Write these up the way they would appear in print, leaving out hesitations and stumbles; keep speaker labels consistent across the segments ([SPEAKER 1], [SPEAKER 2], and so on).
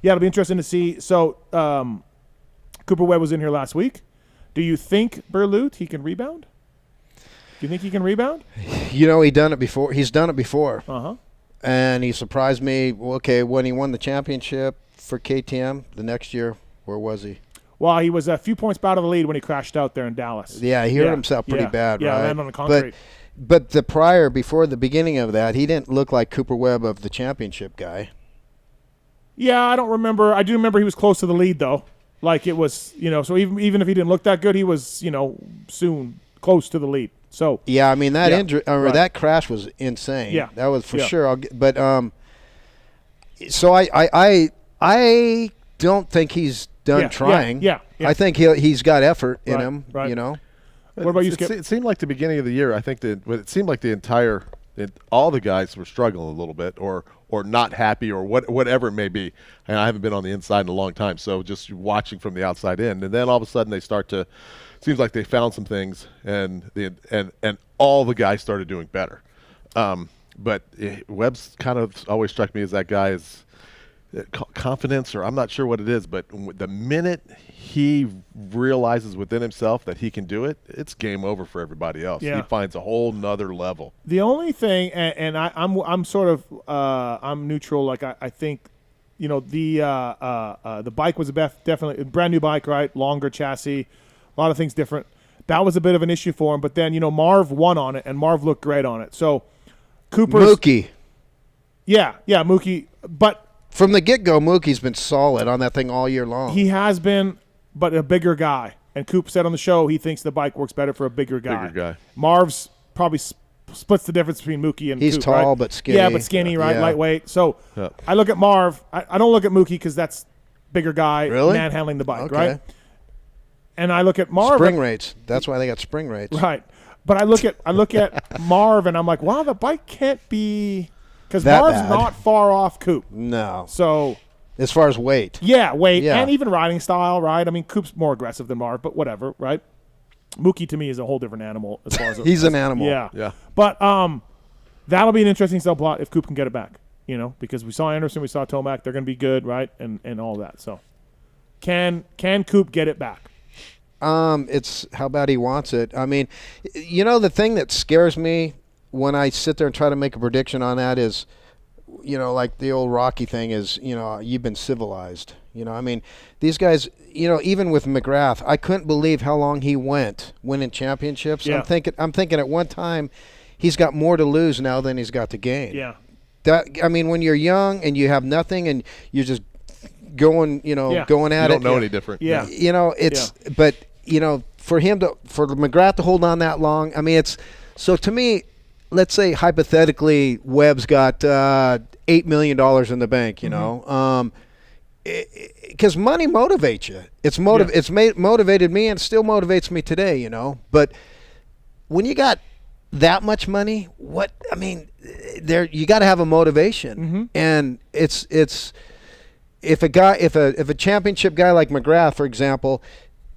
[SPEAKER 1] Yeah, it'll be interesting to see. So Cooper Webb was in here last week. Do you think Berluti, he can rebound? Do you think he can rebound?
[SPEAKER 2] You know, he's done it before.
[SPEAKER 1] Uh-huh.
[SPEAKER 2] And he surprised me. Okay, when he won the championship for KTM the next year, where was he?
[SPEAKER 1] Well, he was a few points out of the lead when he crashed out there in Dallas.
[SPEAKER 2] Yeah, he hurt himself pretty bad, right?
[SPEAKER 1] Yeah, landed on the concrete.
[SPEAKER 2] But before the beginning of that, he didn't look like Cooper Webb of the championship guy.
[SPEAKER 1] Yeah, I don't remember. I do remember he was close to the lead, though. Like it was, so even if he didn't look that good, he was, soon close to the lead. So
[SPEAKER 2] yeah, I mean that injury or that crash was insane.
[SPEAKER 1] Yeah,
[SPEAKER 2] that was for sure. So I don't think he's done trying.
[SPEAKER 1] Yeah.
[SPEAKER 2] I think he's got effort in him.
[SPEAKER 1] Right.
[SPEAKER 3] What
[SPEAKER 1] about you, Skip?
[SPEAKER 3] It seemed like the beginning of the year. I think it seemed like all the guys were struggling a little bit, or not happy, or whatever it may be. And I haven't been on the inside in a long time, so just watching from the outside in. And then all of a sudden they start to. Seems like they found some things, and all the guys started doing better. But Webb's kind of always struck me as that guy's confidence, or I'm not sure what it is, but the minute he realizes within himself that he can do it, it's game over for everybody else.
[SPEAKER 1] Yeah.
[SPEAKER 3] He finds a whole nother level.
[SPEAKER 1] The only thing, and I'm sort of I'm neutral. Like I think, the bike was definitely a brand new bike, right? Longer chassis. A lot of things different. That was a bit of an issue for him. But then, Marv won on it, and Marv looked great on it. So Cooper's –
[SPEAKER 2] Mookie.
[SPEAKER 1] Yeah, Mookie. But –
[SPEAKER 2] from the get-go, Mookie's been solid on that thing all year long.
[SPEAKER 1] He has been, but a bigger guy. And Coop said on the show he thinks the bike works better for a bigger guy. Marv's probably splits the difference between Mookie and Coop.
[SPEAKER 2] He's tall
[SPEAKER 1] right?
[SPEAKER 2] but skinny.
[SPEAKER 1] Yeah, but skinny, right?
[SPEAKER 2] Yeah.
[SPEAKER 1] Lightweight. So I look at Marv. I don't look at Mookie because that's bigger guy manhandling the bike, right? And I look at Marv.
[SPEAKER 2] Spring rates. That's why they got spring rates.
[SPEAKER 1] Right. But I look at Marv and I'm like, wow, the bike can't be because Marv's not far off Coop.
[SPEAKER 2] No.
[SPEAKER 1] So
[SPEAKER 2] as far as weight.
[SPEAKER 1] Yeah, weight and even riding style, right? I mean, Coop's more aggressive than Marv, but whatever, right? Mookie to me is a whole different animal as far as
[SPEAKER 2] he's an animal.
[SPEAKER 1] Yeah. But that'll be an interesting subplot if Coop can get it back, because we saw Anderson, we saw Tomac, they're going to be good, right? And all that. So can Coop get it back?
[SPEAKER 2] It's how bad he wants it. I mean, the thing that scares me when I sit there and try to make a prediction on that is, like the old Rocky thing is, you've been civilized. I mean, these guys, even with McGrath, I couldn't believe how long he went winning championships.
[SPEAKER 1] Yeah.
[SPEAKER 2] I'm thinking at one time he's got more to lose now than he's got to gain.
[SPEAKER 1] Yeah.
[SPEAKER 2] When you're young and you have nothing and you're just going, going at it.
[SPEAKER 3] You don't know any different.
[SPEAKER 1] Yeah.
[SPEAKER 2] But for McGrath to hold on that long, I mean, so to me, let's say hypothetically Webb's got $8 million in the bank, because money motivates you. It's motivated me and still motivates me today, But when you got that much money, you got to have a motivation, and it's if a championship guy like McGrath, for example.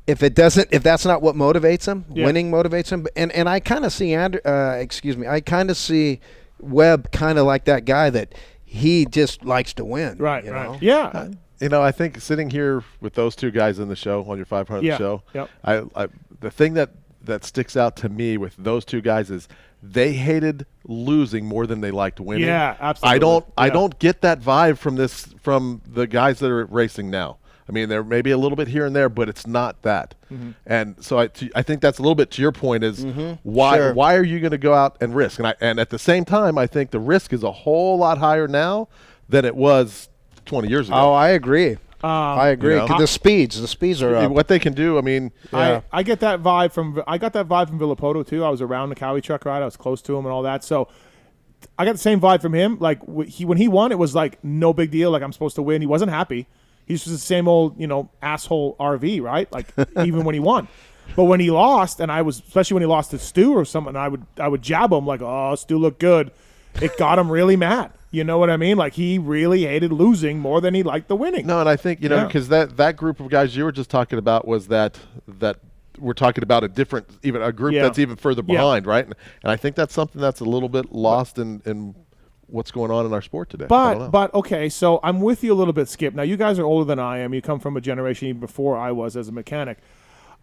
[SPEAKER 2] If that's not what motivates him, winning motivates him. And I kind of see I kind of see Webb kind of like that guy that he just likes to win.
[SPEAKER 1] Right. Yeah.
[SPEAKER 3] I think sitting here with those two guys in the show on your 500 show, the thing that sticks out to me with those two guys is they hated losing more than they liked winning.
[SPEAKER 1] Yeah, absolutely.
[SPEAKER 3] I don't get that vibe from the guys that are racing now. I mean, there may be a little bit here and there, but it's not that. Mm-hmm. And so I think that's a little bit to your point is why are you going to go out and risk? And at the same time, I think the risk is a whole lot higher now than it was 20 years ago.
[SPEAKER 2] Oh, I agree. I agree. The speeds are up.
[SPEAKER 3] What they can do. I mean,
[SPEAKER 1] I get that vibe from Villapoto too. I was around the Cowie truck ride. I was close to him and all that. So I got the same vibe from him. Like when he won, it was like no big deal. Like I'm supposed to win. He wasn't happy. He's just the same old, asshole RV, right? Like even when he won. But when he lost, and especially when he lost to Stu or something, I would jab him like, oh, Stu looked good. It got him really mad. You know what I mean? Like he really hated losing more than he liked the winning.
[SPEAKER 3] No, and I think, because that group of guys you were just talking about was that we're talking about a group that's even further behind, right? And I think that's something that's a little bit lost in what's going on in our sport today. I don't know.
[SPEAKER 1] But okay, so I'm with you a little bit, Skip. Now you guys are older than I am. You come from a generation even before I was as a mechanic.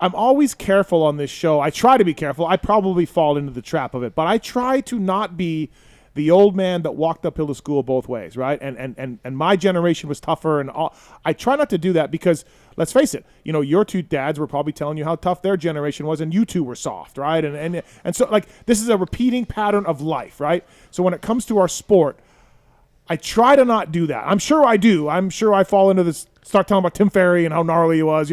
[SPEAKER 1] I'm always careful on this show. I try to be careful. I probably fall into the trap of it, but I try to not be the old man that walked uphill to school both ways, right? And my generation was tougher, and all. I try not to do that because let's face it, your two dads were probably telling you how tough their generation was, and you two were soft, right? And so like this is a repeating pattern of life, right? So when it comes to our sport, I try to not do that. I'm sure I do. I'm sure I fall into this. Start talking about Tim Ferry and how gnarly he was,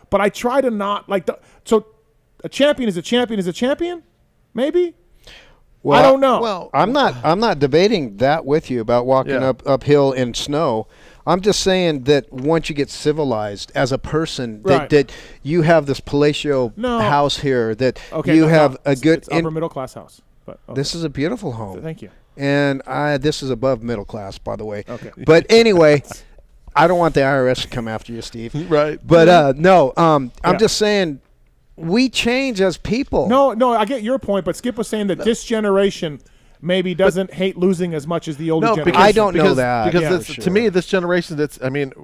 [SPEAKER 1] But I try to not so a champion is a champion is a champion, maybe.
[SPEAKER 2] Well,
[SPEAKER 1] I don't know.
[SPEAKER 2] Well, I'm not debating that with you about walking uphill in snow. I'm just saying that once you get civilized as a person, that you have this palatial house here, that you have a good
[SPEAKER 1] it's upper middle class house. But okay.
[SPEAKER 2] This is a beautiful home.
[SPEAKER 1] Thank you.
[SPEAKER 2] And this is above middle class, by the way.
[SPEAKER 1] Okay.
[SPEAKER 2] But anyway, I don't want the IRS to come after you, Steve.
[SPEAKER 3] Right.
[SPEAKER 2] But no, I'm just saying we change as people.
[SPEAKER 1] No, I get your point, but Skip was saying that this generation maybe doesn't hate losing as much as the older generation.
[SPEAKER 2] I don't know that.
[SPEAKER 3] Because to me, this generation,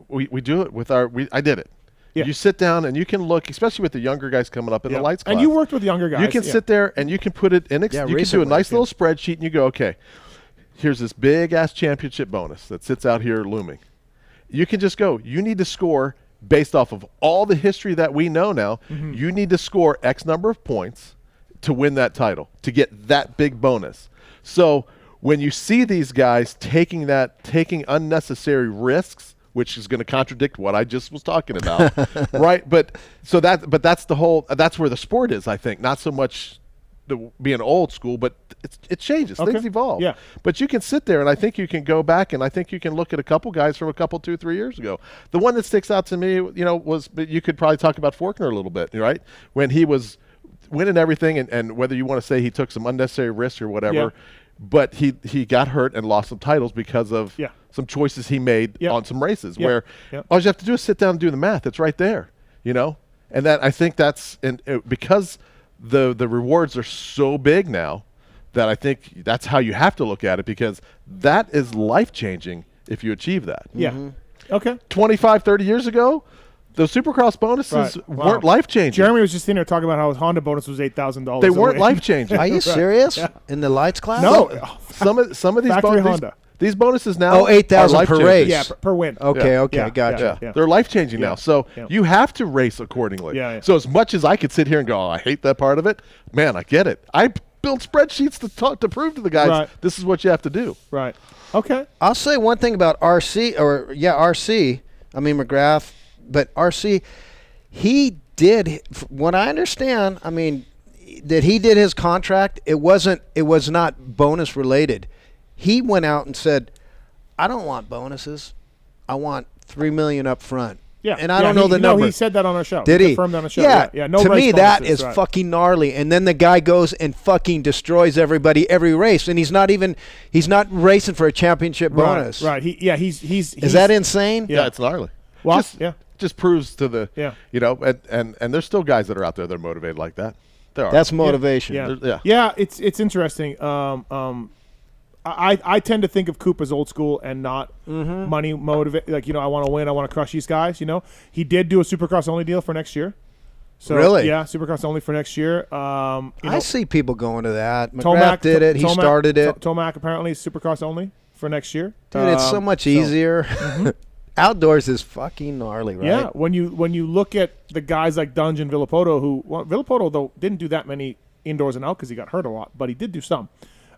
[SPEAKER 3] we do it with I did it. Yeah. You sit down and you can look, especially with the younger guys coming up in the lights class.
[SPEAKER 1] And you worked with younger guys.
[SPEAKER 3] You can sit there and you can put it in. You can do a nice little spreadsheet and you go, okay, here's this big-ass championship bonus that sits out here looming. You can just go, you need to score based off of all the history that we know now. Mm-hmm. You need to score X number of points to win that title, to get that big bonus. So when you see these guys taking unnecessary risks, which is going to contradict what I just was talking about, right? But that's where the sport is, I think. Not so much being old school, but it changes.
[SPEAKER 1] Okay.
[SPEAKER 3] Things evolve.
[SPEAKER 1] Yeah.
[SPEAKER 3] But you can sit there, and I think you can go back, and I think you can look at a couple guys from 2-3 years ago. The one that sticks out to me, was you could probably talk about Faulkner a little bit, right? When he was winning everything, and whether you want to say he took some unnecessary risks or whatever, but he got hurt and lost some titles because of some choices he made on some races where all you have to do is sit down and do the math. It's right there, and that I think that's because the rewards are so big now that I think that's how you have to look at it, because that is life-changing if you achieve that.
[SPEAKER 1] Yeah.
[SPEAKER 2] Mm-hmm.
[SPEAKER 1] Okay.
[SPEAKER 3] 25, 30 years ago, those Supercross bonuses weren't life-changing.
[SPEAKER 1] Jeremy was just in there talking about how his Honda bonus was $8,000.
[SPEAKER 3] They weren't life-changing.
[SPEAKER 2] Are you serious? Yeah. In the lights class?
[SPEAKER 1] No.
[SPEAKER 3] Some of these
[SPEAKER 1] Honda.
[SPEAKER 3] These bonuses now.
[SPEAKER 2] 8,000 per race.
[SPEAKER 1] Yeah, per win.
[SPEAKER 2] Okay, gotcha.
[SPEAKER 3] Yeah. They're life-changing now. So you have to race accordingly.
[SPEAKER 1] Yeah.
[SPEAKER 3] So as much as I could sit here and go, I hate that part of it, man, I get it. I built spreadsheets to prove to the guys this is what you have to do.
[SPEAKER 1] Right. Okay.
[SPEAKER 2] I'll say one thing about RC. I mean McGrath, but RC, he did. What I understand, I mean, that he did his contract. It was not bonus related. He went out and said, I don't want bonuses. I want $3 million up front.
[SPEAKER 1] Yeah.
[SPEAKER 2] And I don't know the number.
[SPEAKER 1] No, he said that on our show.
[SPEAKER 2] Did he?
[SPEAKER 1] Confirmed on the show.
[SPEAKER 2] Yeah.
[SPEAKER 1] No
[SPEAKER 2] to me, that is
[SPEAKER 1] right.
[SPEAKER 2] fucking gnarly. And then the guy goes and fucking destroys everybody every race, and he's not racing for a championship bonus.
[SPEAKER 1] Right. He's
[SPEAKER 2] Is that insane?
[SPEAKER 3] Yeah, it's gnarly.
[SPEAKER 1] Well,
[SPEAKER 3] just proves to the and there's still guys that are out there that are motivated like that. There are.
[SPEAKER 2] That's motivation.
[SPEAKER 1] Yeah. It's interesting. I tend to think of Coop as old school and not money motivate. Like, I want to win. I want to crush these guys. He did do a Supercross only deal for next year. So,
[SPEAKER 2] really?
[SPEAKER 1] Yeah, Supercross only for next year.
[SPEAKER 2] I see people going to that. McGrath did it. He started it.
[SPEAKER 1] Tomac apparently is Supercross only for next year.
[SPEAKER 2] Dude, it's so much easier. Outdoors is fucking gnarly, right?
[SPEAKER 1] Yeah. When you look at the guys like Dunge and Villapoto, Villapoto though didn't do that many indoors and out because he got hurt a lot, but he did do some.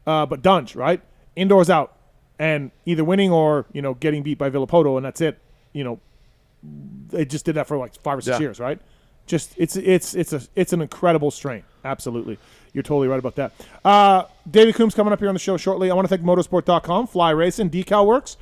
[SPEAKER 1] But Dunge, right? Indoors out, and either winning or getting beat by Villapoto, and that's it. They just did that for like 5 or 6 years, right? Just it's an incredible strain. Absolutely, you're totally right about that. David Coombs coming up here on the show shortly. I want to thank Motorsport.com, Fly Racing, Decal Works,